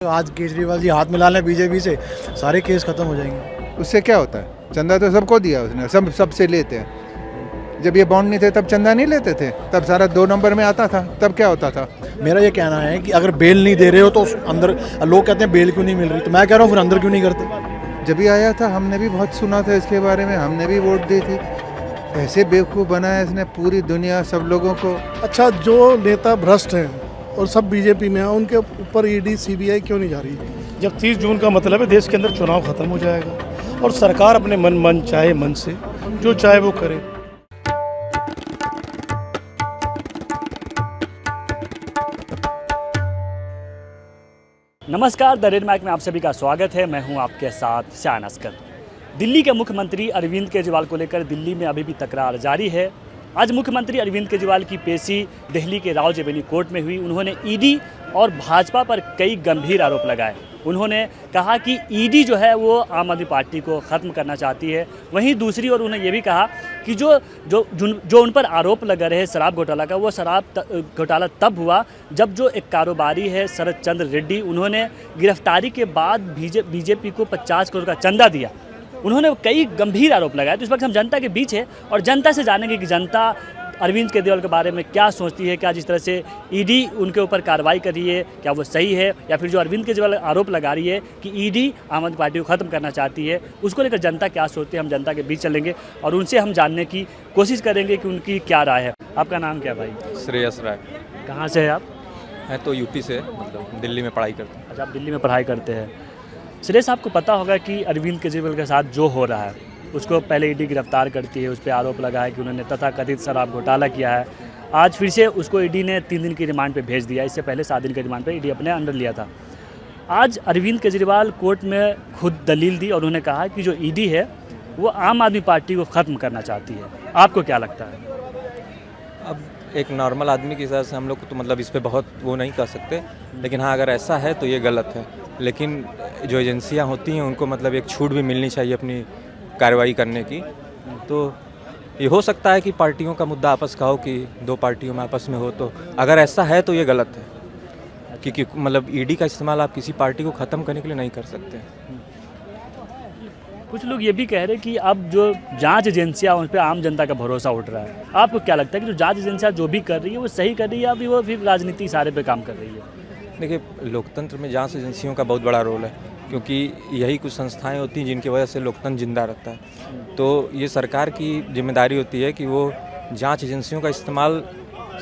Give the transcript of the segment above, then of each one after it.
आज केजरीवाल जी हाथ मिला लें बीजेपी से, सारे केस खत्म हो जाएंगे। उससे क्या होता है? चंदा तो सबको दिया उसने, सबसे लेते हैं। जब ये बॉन्ड नहीं थे तब चंदा नहीं लेते थे, तब सारा 2 नंबर में आता था, तब क्या होता था? मेरा ये कहना है कि अगर बेल नहीं दे रहे हो तो अंदर, लोग कहते हैं बेल क्यों नहीं मिल रही, तो मैं कह रहा हूँ फिर अंदर क्यों नहीं करते। जब ये आया था हमने भी बहुत सुना था इसके बारे में, हमने भी वोट दी थी। ऐसे बेवकूफ़ बनाया इसने पूरी दुनिया, सब लोगों को। अच्छा, जो नेता भ्रष्ट हैं और सब बीजेपी में हैं, उनके ऊपर ईडी सीबीआई क्यों नहीं जा रही? जब 30 जून का मतलब है देश के अंदर चुनाव खत्म हो जाएगा और सरकार अपने मन चाहे मन से जो चाहे वो करे। नमस्कार, द रेड माइक में आप सभी का स्वागत है। मैं हूं आपके साथ शान अस्कर। दिल्ली के मुख्यमंत्री अरविंद केजरीवाल को लेकर दिल्ली में अभी भी तकरार जारी है। आज मुख्यमंत्री अरविंद केजरीवाल की पेशी दिल्ली के राउज एवेन्यू कोर्ट में हुई। उन्होंने ईडी और भाजपा पर कई गंभीर आरोप लगाए। उन्होंने कहा कि ईडी जो है वो आम आदमी पार्टी को ख़त्म करना चाहती है। वहीं दूसरी ओर उन्होंने ये भी कहा कि जो उन पर आरोप लगा रहे शराब घोटाला का, वो शराब घोटाला तब हुआ जब जो एक कारोबारी है शरद चंद्र रेड्डी, उन्होंने गिरफ्तारी के बाद बीजेपी को 50 करोड़ का चंदा दिया। उन्होंने कई गंभीर आरोप लगाए। तो इस वक्त हम जनता के बीच है और जनता से जानेंगे कि जनता अरविंद केजरीवाल के बारे में क्या सोचती है, क्या जिस तरह से ईडी उनके ऊपर कार्रवाई कर रही है क्या वो सही है, या फिर जो अरविंद केजरीवाल आरोप लगा रही है कि ईडी आम आदमी पार्टी को ख़त्म करना चाहती है, उसको लेकर जनता क्या सोचती है। हम जनता के बीच चलेंगे और उनसे हम जानने की कोशिश करेंगे कि उनकी क्या राय है। आपका नाम क्या भाई? श्रेयस राय। कहाँ से है आप? मैं तो यूपी से, मतलब दिल्ली में पढ़ाई करता हूँ। अच्छा, आप दिल्ली में पढ़ाई करते हैं। श्रेयस, आपको पता होगा कि अरविंद केजरीवाल के साथ जो हो रहा है, उसको पहले ईडी गिरफ्तार करती है, उस पर आरोप लगा है कि उन्होंने तथाकथित शराब घोटाला किया है। आज फिर से उसको ईडी ने 3 दिन की रिमांड पे भेज दिया। इससे पहले 7 दिन के रिमांड पे ईडी अपने अंडर लिया था। आज अरविंद केजरीवाल कोर्ट में खुद दलील दी और उन्होंने कहा कि जो ईडी है वो आम आदमी पार्टी को ख़त्म करना चाहती है। आपको क्या लगता है? अब एक नॉर्मल आदमी के हिसाब से हम लोग तो मतलब इस पर बहुत वो नहीं कर सकते, लेकिन हाँ, अगर ऐसा है तो ये गलत है। लेकिन जो एजेंसियाँ होती हैं उनको मतलब एक छूट भी मिलनी चाहिए अपनी कार्रवाई करने की। तो ये हो सकता है कि पार्टियों का मुद्दा आपस का हो, कि 2 पार्टियों में आपस में हो, तो अगर ऐसा है तो ये गलत है, क्योंकि मतलब ईडी का इस्तेमाल आप किसी पार्टी को ख़त्म करने के लिए नहीं कर सकते। कुछ लोग ये भी कह रहे हैं कि अब जो जांच एजेंसियां उन पर आम जनता का भरोसा उठ रहा है। आपको क्या लगता है कि जो जांच एजेंसियां जो भी कर रही है वो सही कर रही है, या फिर वो फिर राजनीति इशारे पे काम कर रही है? देखिए, लोकतंत्र में जांच एजेंसियों का बहुत बड़ा रोल है, क्योंकि यही कुछ संस्थाएं होती हैं जिनकी वजह से लोकतंत्र जिंदा रहता है। तो ये सरकार की जिम्मेदारी होती है कि वो जांच एजेंसियों का इस्तेमाल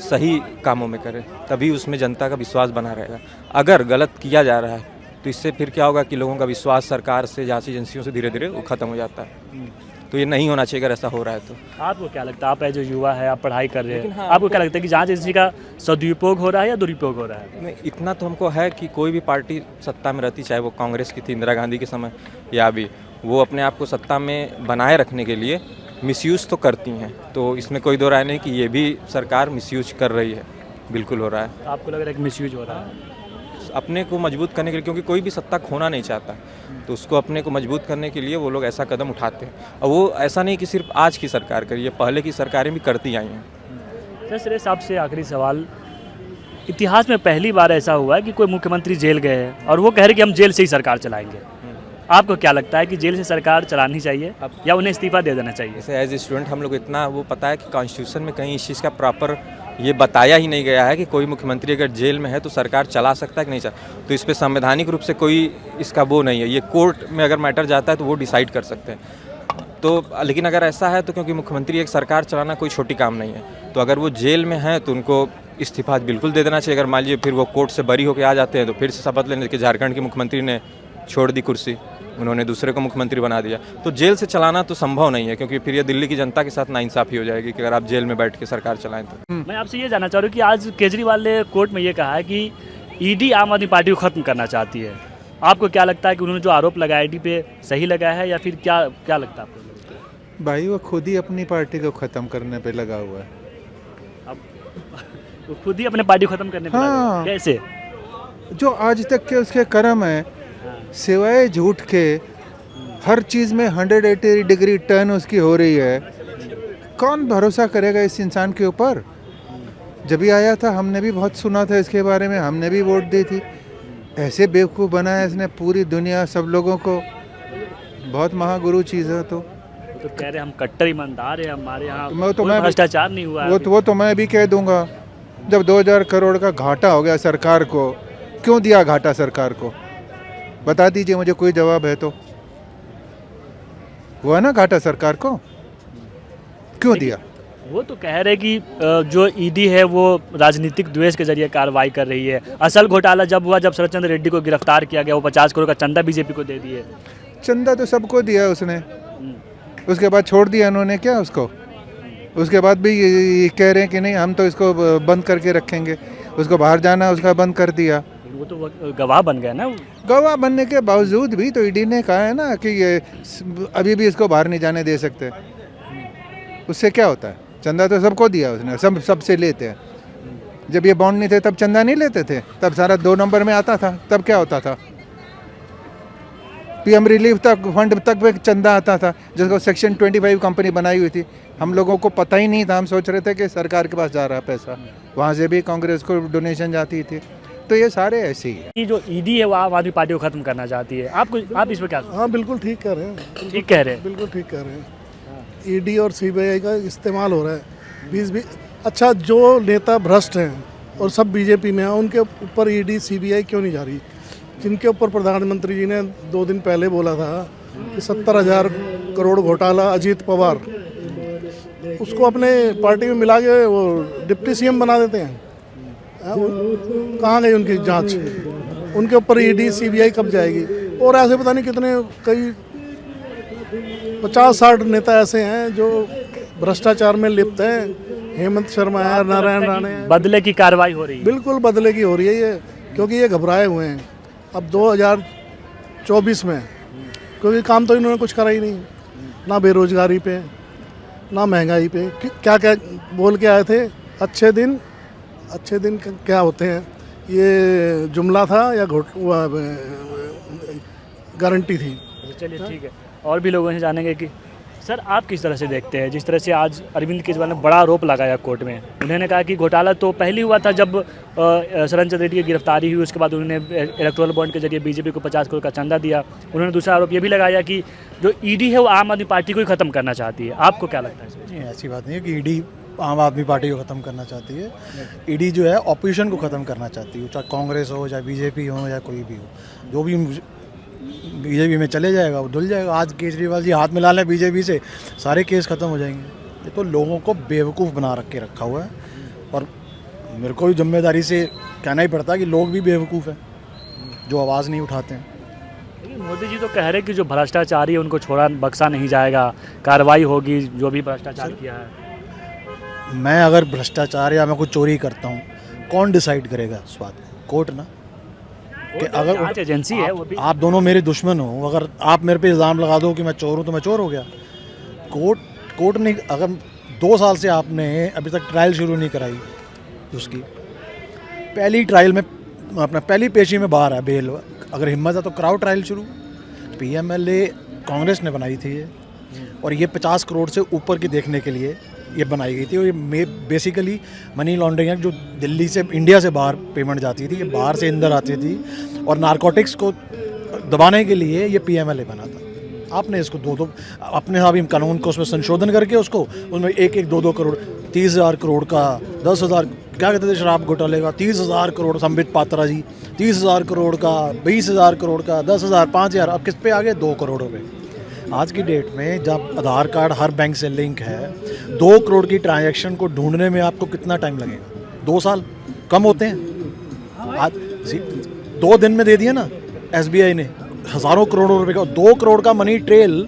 सही कामों में करे, तभी उसमें जनता का विश्वास बना रहेगा। अगर गलत किया जा रहा है तो इससे फिर क्या होगा कि लोगों का विश्वास सरकार से, जांच एजेंसियों से धीरे धीरे वो ख़त्म हो जाता है। तो ये नहीं होना चाहिए अगर ऐसा हो रहा है तो। आपको क्या लगता है? आप जो युवा है, आप पढ़ाई कर रहे हैं, आपको क्या लगता है कि जांच एजेंसी का सदुपयोग हो रहा है या दुरुपयोग हो रहा है? नहीं, इतना तो हमको है कि कोई भी पार्टी सत्ता में रहती, चाहे वो कांग्रेस की थी इंदिरा गांधी के समय या अभी, वो अपने आप को सत्ता में बनाए रखने के लिए मिसयूज़ तो करती हैं। तो इसमें कोई दो राय नहीं कि ये भी सरकार मिसयूज कर रही है, बिल्कुल हो रहा है। तो आपको लग रहा है कि मिसयूज हो रहा है? अपने को मजबूत करने के लिए, क्योंकि कोई भी सत्ता खोना नहीं चाहता, तो उसको अपने को मजबूत करने के लिए वो लोग ऐसा कदम उठाते हैं। और वो ऐसा नहीं कि सिर्फ आज की सरकार करी है, पहले की सरकारें भी करती आई हैं। श्रेयस, आपसे आखिरी सवाल। इतिहास में पहली बार ऐसा हुआ है कि कोई मुख्यमंत्री जेल गए हैं और वो कह रहे कि हम जेल से ही सरकार चलाएंगे। आपको क्या लगता है कि जेल से सरकार चलानी चाहिए या उन्हें इस्तीफा दे देना चाहिए? जैसे एज ए स्टूडेंट हम लोग इतना वो पता है कि कॉन्स्टिट्यूशन में कहीं इस चीज़ का प्रॉपर ये बताया ही नहीं गया है कि कोई मुख्यमंत्री अगर जेल में है तो सरकार चला सकता है कि नहीं चला। तो इस पर संवैधानिक रूप से कोई इसका वो नहीं है। ये कोर्ट में अगर मैटर जाता है तो वो डिसाइड कर सकते हैं। तो लेकिन अगर ऐसा है तो, क्योंकि मुख्यमंत्री एक सरकार चलाना कोई छोटी काम नहीं है, तो अगर वो जेल में है तो उनको इस्तीफा बिल्कुल दे देना चाहिए। अगर मान लीजिए फिर वो कोर्ट से बरी होकर आ जाते हैं तो फिर से शपथ लेने के, झारखंड के मुख्यमंत्री ने छोड़ दी कुर्सी, उन्होंने दूसरे को मुख्यमंत्री बना दिया। तो जेल से चलाना तो संभव नहीं है, क्योंकि फिर ये दिल्ली की जनता के साथ नाइंसाफ़ी हो जाएगी कि अगर आप जेल में बैठ के सरकार चलाएं तो। मैं आपसे ये जानना चाह रहा हूँ कि आज केजरीवाल ने कोर्ट में ये कहा है कि ईडी आम आदमी पार्टी को ख़त्म करना चाहती है। आपको क्या लगता है कि उन्होंने जो आरोप लगाया ईडी पे सही लगाया है, या फिर क्या लगता है आपको? भाई वो खुद ही अपनी पार्टी को ख़त्म करने पे लगा हुआ है। अब वो खुद ही अपने पार्टी को ख़त्म करने पे लगा है। कैसे? जो आज तक के उसके कर्म है, सिवाय झूठ के, हर चीज़ में 180 डिग्री टर्न उसकी हो रही है। कौन भरोसा करेगा इस इंसान के ऊपर? जब भी आया था हमने भी बहुत सुना था इसके बारे में, हमने भी वोट दी थी। ऐसे बेवकूफ़ बनाया इसने पूरी दुनिया सब लोगों को। बहुत महागुरु चीज़ है। तो तो कह रहे हम कट्टर ईमानदार है, हमारे यहाँ मैं कोई भ्रष्टाचार नहीं हुआ है वो तो मैं भी कह दूंगा। जब 2000 करोड़ का घाटा हो गया सरकार को, क्यों दिया घाटा सरकार को? बता दीजिए मुझे, कोई जवाब है तो। हुआ ना घाटा सरकार को, क्यों दिया? वो तो कह रहे कि जो ईडी है वो राजनीतिक द्वेष के जरिए कार्रवाई कर रही है। असल घोटाला जब हुआ जब शरद चंद्र रेड्डी को गिरफ्तार किया गया, वो 50 करोड़ का चंदा बीजेपी को दे दिए। चंदा तो सबको दिया उसने, उसके बाद छोड़ दिया उन्होंने क्या उसको? उसके बाद भी ये कह रहे हैं कि नहीं हम तो इसको बंद करके रखेंगे, उसको बाहर जाना उसका बंद कर दिया। वो तो गवाह बन गए ना। गवाह बनने के बावजूद भी तो ईडी ने कहा है ना कि ये अभी भी इसको बाहर नहीं जाने दे सकते। उससे क्या होता है? चंदा तो सबको दिया उसने, सबसे लेते हैं। जब ये बॉन्ड नहीं थे तब चंदा नहीं लेते थे, तब सारा 2 नंबर में आता था। तब क्या होता था? पीएम रिलीफ तक फंड तक में चंदा आता था, जिसको सेक्शन 25 कंपनी बनाई हुई थी। हम लोगों को पता ही नहीं था, हम सोच रहे थे कि सरकार के पास जा रहा है पैसा, वहाँ से भी कांग्रेस को डोनेशन जाती थी। तो ये सारे ऐसे ही है। ये जो ईडी है वो आम आदमी पार्टी को खत्म करना चाहती है। आप इस पर क्या? हाँ बिल्कुल ठीक कह रहे हैं, ठीक कह रहे हैं। बिल्कुल ठीक कह रहे हैं। ईडी और सीबीआई का इस्तेमाल हो रहा है बीच। अच्छा, जो नेता भ्रष्ट हैं और सब बीजेपी में हैं, उनके ऊपर ईडी सीबीआई क्यों नहीं जा रही? जिनके ऊपर प्रधानमंत्री जी ने 2 दिन पहले बोला था कि 70,000 करोड़ घोटाला अजीत पवार, उसको अपने पार्टी में मिला के वो डिप्टी सीएम बना देते हैं। कहाँ गई उनकी जांच? उनके ऊपर ईडी सीबीआई कब जाएगी? और ऐसे पता नहीं कितने, कई 50-60 नेता ऐसे हैं जो भ्रष्टाचार में लिप्त हैं। हेमंत शर्मा है, नारायण राणे है। बदले की कार्रवाई हो रही है। बिल्कुल बदले की हो रही है ये, क्योंकि ये घबराए हुए हैं अब 2024 में, क्योंकि काम तो इन्होंने कुछ करा ही नहीं, ना बेरोजगारी पे, ना महंगाई पे। क्या क्या बोल के आए थे? अच्छे दिन क्या होते हैं? ये जुमला था या गारंटी थी? चलिए ठीक है, और भी लोगों से जानेंगे कि सर आप किस तरह से देखते हैं, जिस तरह से आज अरविंद केजरीवाल ने बड़ा आरोप लगाया कोर्ट में। उन्होंने कहा कि घोटाला तो पहले हुआ था जब शरद चंद्र रेड्डी की गिरफ्तारी हुई, उसके बाद उन्होंने इलेक्टोरल बॉन्ड के जरिए बीजेपी को 50 करोड़ का चंदा दिया। उन्होंने दूसरा आरोप ये भी लगाया कि जो ईडी है वो आम आदमी पार्टी को ही खत्म करना चाहती है। आपको क्या लगता है? नहीं, ऐसी बात नहीं है कि ईडी आम आदमी पार्टी को ख़त्म करना चाहती है। ईडी जो है ऑपोजिशन को ख़त्म करना चाहती है, चाहे कांग्रेस हो, चाहे बीजेपी हो, या कोई भी हो। जो भी बीजेपी में चले जाएगा वो धुल जाएगा। आज केजरीवाल जी हाथ मिला लें बीजेपी से, सारे केस ख़त्म हो जाएंगे। ये तो लोगों को बेवकूफ़ बना रखा हुआ है, और मेरे को भी जिम्मेदारी से कहना ही पड़ता है कि लोग भी बेवकूफ़ हैं जो आवाज़ नहीं उठाते हैं। मोदी जी तो कह रहे हैं कि जो भ्रष्टाचारी है उनको छोड़ा बख्शा नहीं जाएगा, कार्रवाई होगी जो भी भ्रष्टाचार किया है। मैं अगर भ्रष्टाचार या मैं कुछ चोरी करता हूँ, कौन डिसाइड करेगा उस बात? कोर्ट ना। कि अगर जांच एजेंसी है वो भी। आप दोनों मेरे दुश्मन हो, अगर आप मेरे पे इल्ज़ाम लगा दो कि मैं चोर हूँ तो मैं चोर हो गया। कोर्ट ने, अगर 2 साल से आपने अभी तक ट्रायल शुरू नहीं कराई, उसकी पहली ट्रायल में अपना पहली पेशी में बाहर है बेल, अगर हिम्मत है तो कराओ ट्रायल शुरू। पीएमएलए कांग्रेस ने बनाई थी ये, और ये 50 करोड़ से ऊपर की देखने के लिए ये बनाई गई थी। और ये बेसिकली मनी लॉन्ड्रिंग है, जो दिल्ली से इंडिया से बाहर पेमेंट जाती थी, ये बाहर से अंदर आती थी, और नारकोटिक्स को दबाने के लिए ये पीएमएलए बना था। आपने इसको 2-2 अपने हिसाब से कानून को उसमें संशोधन करके उसको उसमें 1-2 करोड़, 30,000 करोड़ का, 10,000 क्या कहते थे शराब घोटाले का, 30,000 करोड़ संबित पात्रा जी, 30,000 करोड़ का, 20,000 करोड़ का, 10,000, 5,000, अब किस पे आ गए? 2 करोड़ रुपये। आज की डेट में जब आधार कार्ड हर बैंक से लिंक है, 2 करोड़ की ट्रांजैक्शन को ढूंढने में आपको कितना टाइम लगेगा? 2 साल कम होते हैं। आज 2 दिन में दे दिया ना एसबीआई ने हज़ारों करोड़ों रुपए का। 2 करोड़ का मनी ट्रेल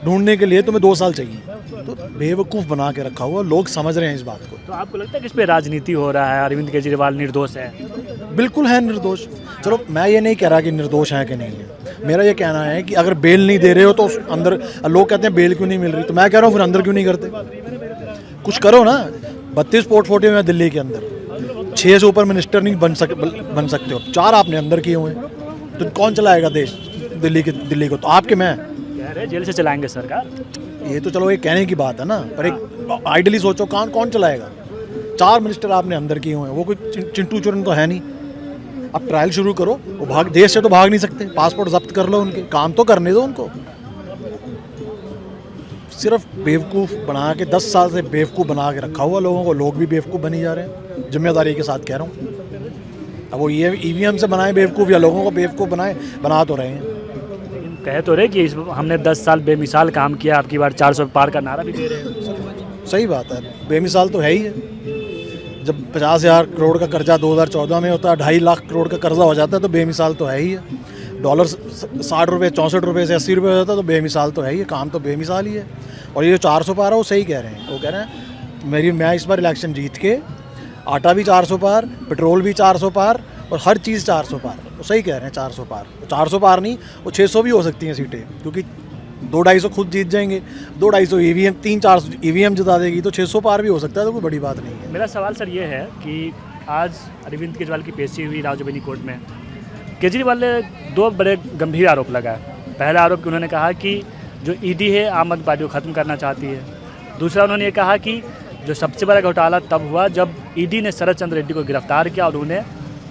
ढूंढने के लिए तुम्हें 2 साल चाहिए। तो बेवकूफ़ बना के रखा हुआ, लोग समझ रहे हैं इस बात को। तो आपको लगता है कि इस पे राजनीति हो रहा है? अरविंद केजरीवाल निर्दोष है? बिल्कुल है निर्दोष। चलो मैं ये नहीं कह रहा कि निर्दोष है कि नहीं है, मेरा ये कहना है कि अगर बेल नहीं दे रहे हो तो अंदर, लोग कहते हैं बेल क्यों नहीं मिल रही, तो मैं कह रहा हूँ फिर अंदर क्यों नहीं करते? कुछ करो ना। 32 पोर्टफोलियो में दिल्ली के अंदर 6 से ऊपर मिनिस्टर नहीं बन सकते हो, 4 आपने अंदर किए हुए हैं। तो कौन चलाएगा देश दिल्ली को? तो आपके मैं कह रहे जेल से चलाएंगे सरकार। ये तो चलो एक कहने की बात है ना, पर एक आइडली सोचो कौन चलाएगा? 4 मिनिस्टर आपने अंदर किए हुए हैं, वो कोई चिंटू चुरन तो है नहीं। अब ट्रायल शुरू करो, वो देश से तो भाग नहीं सकते, पासपोर्ट जब्त कर लो उनके, काम तो करने दो उनको। सिर्फ बेवकूफ़ बना के 10 साल से बेवकूफ़ बना के रखा हुआ लोगों को, लोग भी बेवकूफ़ बनी जा रहे हैं, जिम्मेदारी के साथ कह रहा हूँ। अब वो ये EVM से बनाए बेवकूफ़ या लोगों को बेवकूफ़ बना तो रहे हैं। कह तो रहे कि हमने 10 साल बेमिसाल काम किया, आपकी बार 400 पार का नारा भी दे रहे हैं। सही बात है, बेमिसाल तो है ही है। जब 50,000 करोड़ का कर्जा 2014 में होता है, 2.5 लाख करोड़ का कर्जा हो जाता है, तो बेमिसाल तो है ही है। डॉलर 60 रुपये 64 रुपये से 80 रुपये हो जाता है, तो बेमिसाल तो है ही है, काम तो बेमिसाल ही है। और ये जो 400 पार है वो सही कह रहे हैं, वो कह रहे हैं मैं इस बार इलेक्शन जीत के आटा भी 400 पार, पेट्रोल भी 400 पार और हर चीज़ 400 पार। वो सही कह रहे हैं 400 पार, 400 पार नहीं, वो 600 भी हो सकती हैं सीटें, क्योंकि 200-250 खुद जीत जाएंगे, 200-250 EVM 300-400 EVM जिता देगी, तो 600 पार भी हो सकता है, तो कोई बड़ी बात नहीं है। मेरा सवाल सर ये है कि आज अरविंद केजरीवाल की पेशी हुई राजबनी कोर्ट में। केजरीवाल ने 2 बड़े गंभीर आरोप लगाए। पहला आरोप कि उन्होंने कहा कि जो ED है आम आदमी पार्टी को ख़त्म करना चाहती है। दूसरा उन्होंने ये कहा कि जो सबसे बड़ा घोटाला तब हुआ जब ED ने शरद चंद्र रेड्डी को गिरफ्तार किया और उन्हें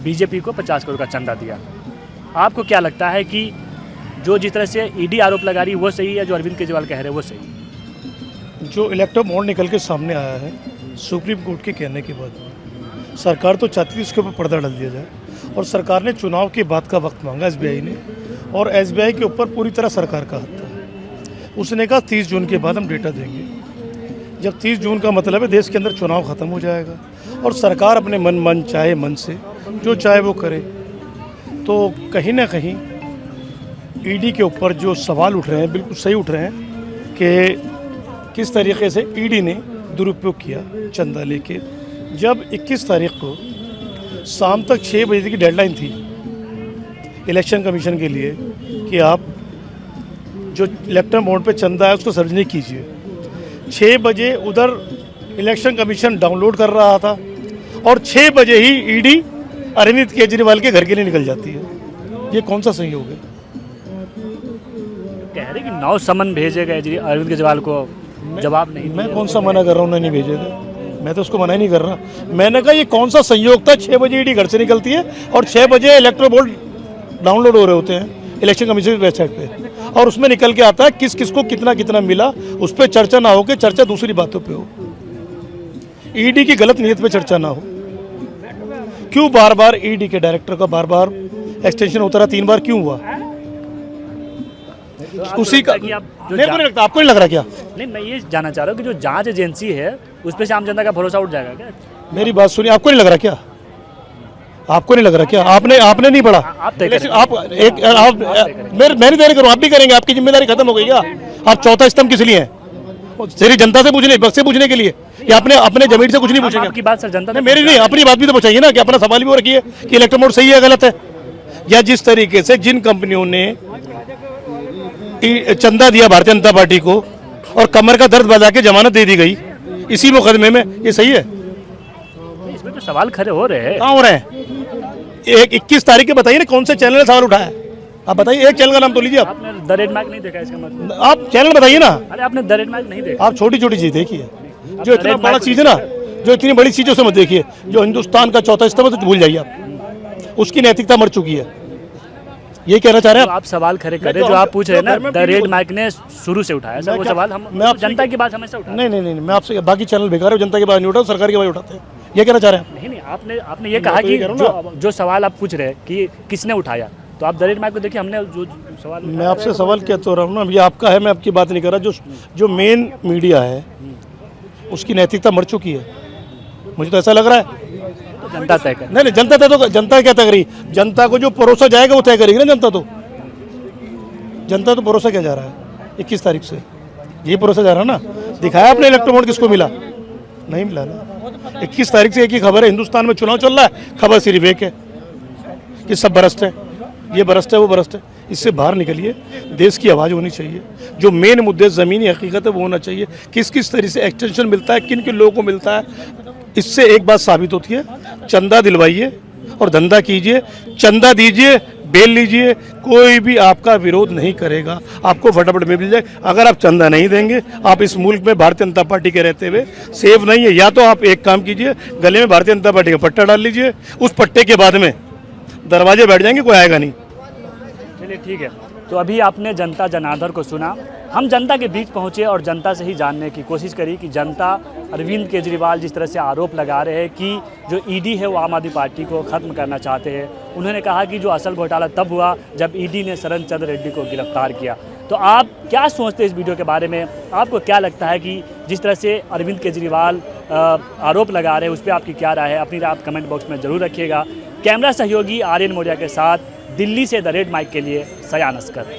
BJP को 50 करोड़ का चंदा दिया। आपको क्या लगता है कि जो जिस तरह से ED आरोप लगा रही है वो सही है, जो अरविंद केजरीवाल कह रहे हैं वो सही है? जो इलेक्टोरल बॉन्ड निकल के सामने आया है सुप्रीम कोर्ट के कहने के बाद, सरकार तो चाहती थी इसके ऊपर पर्दा डाल दिया जाए, और सरकार ने चुनाव के बाद का वक्त मांगा SBI ने, और SBI के ऊपर पूरी तरह सरकार का हाथ था। उसने कहा 30 जून के बाद हम डेटा देंगे। जब 30 जून का मतलब है देश के अंदर चुनाव ख़त्म हो जाएगा और सरकार अपने मन चाहे मन से जो चाहे वो करे, तो कहीं ना कहीं ED के ऊपर जो सवाल उठ रहे हैं बिल्कुल सही उठ रहे हैं कि किस तरीके से ED ने दुरुपयोग किया चंदा लेके। जब 21 तारीख को शाम तक 6 बजे की डेडलाइन थी इलेक्शन कमीशन के लिए कि आप जो इलेक्टोरल बॉन्ड पे चंदा है उसको सार्वजनिक कीजिए, 6 बजे उधर इलेक्शन कमीशन डाउनलोड कर रहा था और 6 बजे ही ED अरविंद केजरीवाल के घर के लिए निकल जाती है। ये कौन सा संयोग है? कह रहे कि 9 समन भेजे गए अरविंद केजरीवाल को, जवाब नहीं। मैं कौन सा मना कर रहा हूँ नहीं भेजे थे, मैं तो उसको मना ही नहीं कर रहा। मैंने कहा ये कौन सा संयोग था, 6 बजे ED घर से निकलती है और 6 बजे इलेक्टोरल बॉन्ड डाउनलोड हो रहे होते हैं इलेक्शन कमीशन की वेबसाइट पे, और उसमें निकल के आता है किस किस को कितना कितना मिला। उस पर चर्चा ना हो कि चर्चा दूसरी बातों पे हो, ED की गलत नीयत पे चर्चा ना हो। क्यों बार बार ED के डायरेक्टर का बार बार एक्सटेंशन होता रहा, 3 बार क्यों हुआ? उसी का नहीं लगता, आपको नहीं लग रहा क्या? नहीं, मैं ये जानना चाह रहा हूँ कि जो जांच एजेंसी है उस पर से आम जनता का भरोसा उठ जाएगा क्या? मेरी बात सुनिए, आपको नहीं लग रहा क्या? आपको नहीं लग रहा क्या? आपने नहीं पढ़ा? आप तय करें। मैं नहीं तय करूँ, आप भी करेंगे, आपकी जिम्मेदारी खत्म हो गई क्या? आप चौथा स्तंभ किस लिए हैं? सिर्फ जनता से पूछने, बस से पूछने के लिए, या अपने जमीन से कुछ नहीं पूछेंगे? आपकी बात सर जनता ने मेरी नहीं, अपनी बात भी तो पूछेंगे ना, कि अपना सवाल भी वो रखिए कि इलेक्टोरल बॉन्ड सही है गलत है। या जिस तरीके से जिन कंपनियों ने चंदा दिया भारतीय जनता पार्टी को और कमर का दर्द बजा के जमानत दे दी गई इसी मुकदमे में, ये सही है? इसमें तो सवाल खड़े हो रहे हैं। कहाँ हो रहे हैं? 21 तारीख के बताइए ना कौन से चैनल ने सवाल उठाया? आप बताइए, एक चैनल का नाम तो लीजिए। आप आपने द रेड मार्क नहीं देखा, इसका मतलब? आप चैनल बताइए ना। अरे आपने द रेड मार्क नहीं देखा? आप छोटी छोटी चीज देखिए, जो इतना बड़ा चीज है ना, जो इतनी बड़ी चीजों से मत देखिए। जो हिंदुस्तान का चौथा स्तंभ है तो भूल जाइए आप, उसकी नैतिकता मर चुकी है। ये कहना चाह रहे हैं आप सवाल खड़े कर रहे हैं, जो आप पूछ रहे हैं ना, द रेड मार्क ने शुरू से उठाया सर वो सवाल। हम जनता की बात हमेशा उठा। नहीं, मैं आपसे, बाकी चैनल बेकार है, जनता की बात नहीं उठाओ, सरकार की बात उठाते हैं। ये कहना चाह रहे हैं? नहीं, आपने ये कहा कि जो सवाल आप पूछ रहे हैं कि किसने उठाया, तो आप द रेड मार्क को देखिए। हमने जो सवाल, मैं आपसे सवाल कहता रहा हूँ ना, ये आपका है, मैं आपकी बात नहीं कर रहा। जो मेन मीडिया है उसकी नैतिकता मर चुकी है, मुझे तो ऐसा लग रहा है। जनता तय कर। नहीं, जनता तय तो, जनता क्या तय करेगी? जनता को जो परोसा जाएगा वो तय करेगी ना। जनता तो परोसा क्या जा रहा है 21 तारीख से? ये परोसा जा रहा है ना। दिखाया आपने इलेक्टोरल बॉन्ड किसको मिला? नहीं मिला ना। 21 तारीख से एक ही खबर है, हिंदुस्तान में चुनाव चल रहा है, खबर सिर्फ एक है कि सब भ्रष्ट है, ये भ्रष्ट है, वो भ्रष्ट है। इससे बाहर निकलिए, देश की आवाज़ होनी चाहिए। जो मेन मुद्दे ज़मीनी हकीकत है वो होना चाहिए। किस किस तरह से एक्सटेंशन मिलता है, किन किन लोगों को मिलता है, इससे एक बात साबित होती है, चंदा दिलवाइए और धंधा कीजिए, चंदा दीजिए, बेल लीजिए, कोई भी आपका विरोध नहीं करेगा, आपको फटाफट मिल जाए। अगर आप चंदा नहीं देंगे, आप इस मुल्क में भारतीय जनता पार्टी के रहते हुए सेफ नहीं है। या तो आप एक काम कीजिए, गले में भारतीय जनता पार्टी का पट्टा डाल लीजिए, उस पट्टे के बाद में दरवाजे बैठ जाएंगे, कोई आएगा नहीं। चलिए ठीक है। तो अभी आपने जनता जनार्दन को सुना, हम जनता के बीच पहुंचे और जनता से ही जानने की कोशिश करी कि जनता अरविंद केजरीवाल जिस तरह से आरोप लगा रहे हैं कि जो ईडी है वो आम आदमी पार्टी को ख़त्म करना चाहते हैं। उन्होंने कहा कि जो असल घोटाला तब हुआ जब ईडी ने शरण चंद्र रेड्डी को गिरफ्तार किया। तो आप क्या सोचते हैं इस वीडियो के बारे में? आपको क्या लगता है कि जिस तरह से अरविंद केजरीवाल आरोप लगा रहे हैं उस पर आपकी क्या राय है? अपनी राय आप कमेंट बॉक्स में ज़रूर रखिएगा। कैमरा सहयोगी आर्यन मौर्य के साथ दिल्ली से द रेड माइक के लिए सयान अस्कर।